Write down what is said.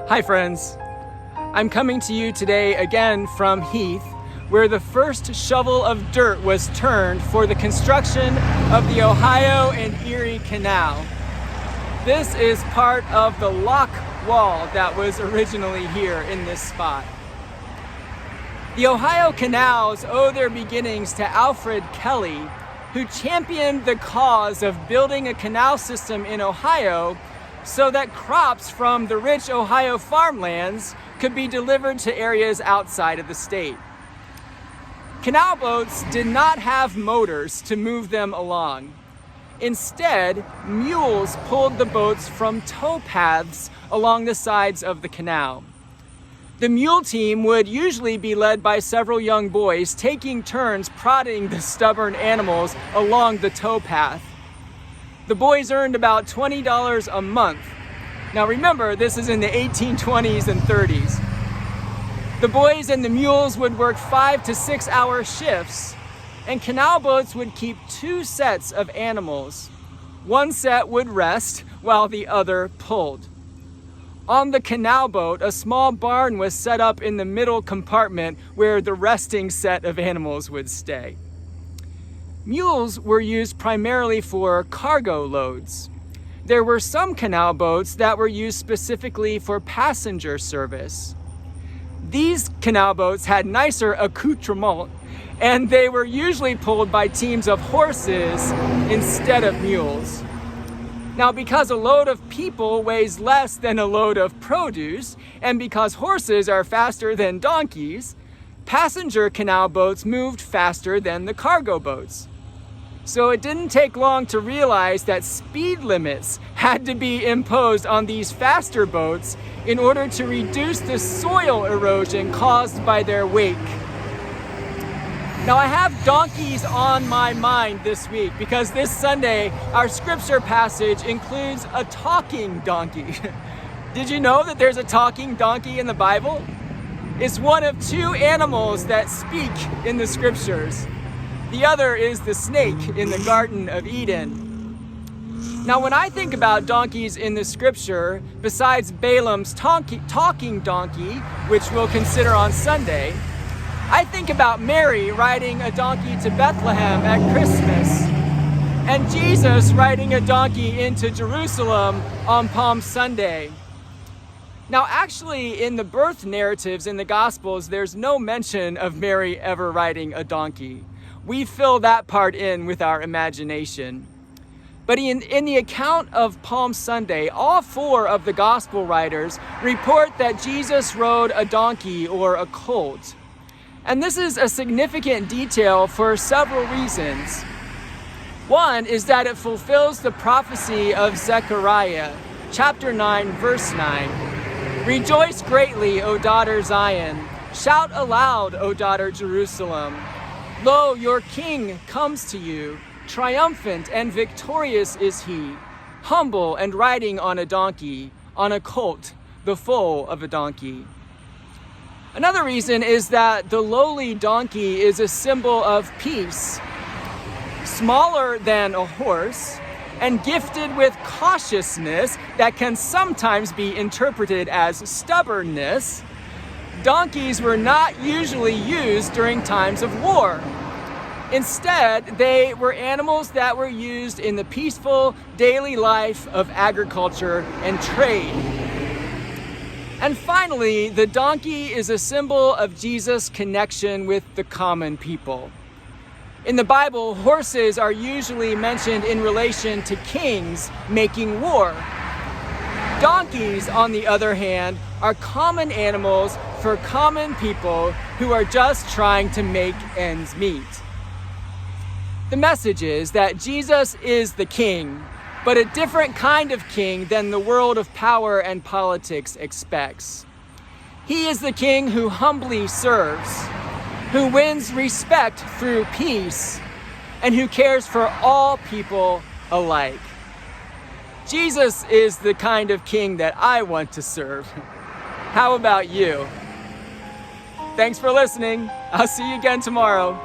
Hi friends, I'm coming to you today again from Heath, where the first shovel of dirt was turned for the construction of the Ohio and Erie Canal. This is part of the lock wall that was originally here in this spot. The Ohio canals owe their beginnings to Alfred Kelly, who championed the cause of building a canal system in Ohio so that crops from the rich Ohio farmlands could be delivered to areas outside of the state. Canal boats did not have motors to move them along. Instead, mules pulled the boats from tow paths along the sides of the canal. The mule team would usually be led by several young boys taking turns prodding the stubborn animals along the tow path. The boys earned about $20 a month. Now remember, this is in the 1820s and 30s. The boys and the mules would work 5 to 6 hour shifts, and canal boats would keep 2 sets of animals. One set would rest while the other pulled. On the canal boat, a small barn was set up in the middle compartment where the resting set of animals would stay. Mules were used primarily for cargo loads. There were some canal boats that were used specifically for passenger service. These canal boats had nicer accoutrement, and they were usually pulled by teams of horses instead of mules. Now, because a load of people weighs less than a load of produce, and because horses are faster than donkeys, passenger canal boats moved faster than the cargo boats. So it didn't take long to realize that speed limits had to be imposed on these faster boats in order to reduce the soil erosion caused by their wake. Now, I have donkeys on my mind this week because this Sunday, our scripture passage includes a talking donkey. Did you know that there's a talking donkey in the Bible? It's one of 2 animals that speak in the scriptures. The other is the snake in the Garden of Eden. Now, when I think about donkeys in the scripture, besides Balaam's talking donkey, which we'll consider on Sunday, I think about Mary riding a donkey to Bethlehem at Christmas, and Jesus riding a donkey into Jerusalem on Palm Sunday. Now, actually, in the birth narratives in the Gospels, there's no mention of Mary ever riding a donkey. We fill that part in with our imagination. But in the account of Palm Sunday, all 4 of the Gospel writers report that Jesus rode a donkey or a colt. And this is a significant detail for several reasons. One is that it fulfills the prophecy of Zechariah, chapter 9, verse 9. Rejoice greatly, O daughter Zion. Shout aloud, O daughter Jerusalem. Lo, your king comes to you. Triumphant and victorious is he, humble and riding on a donkey, on a colt, the foal of a donkey. Another reason is that the lowly donkey is a symbol of peace. Smaller than a horse and gifted with cautiousness that can sometimes be interpreted as stubbornness, donkeys were not usually used during times of war. Instead, they were animals that were used in the peaceful daily life of agriculture and trade. And finally, the donkey is a symbol of Jesus' connection with the common people. In the Bible, horses are usually mentioned in relation to kings making war. Donkeys, on the other hand, are common animals for common people who are just trying to make ends meet. The message is that Jesus is the king, but a different kind of king than the world of power and politics expects. He is the king who humbly serves, who wins respect through peace, and who cares for all people alike. Jesus is the kind of king that I want to serve. How about you? Thanks for listening. I'll see you again tomorrow.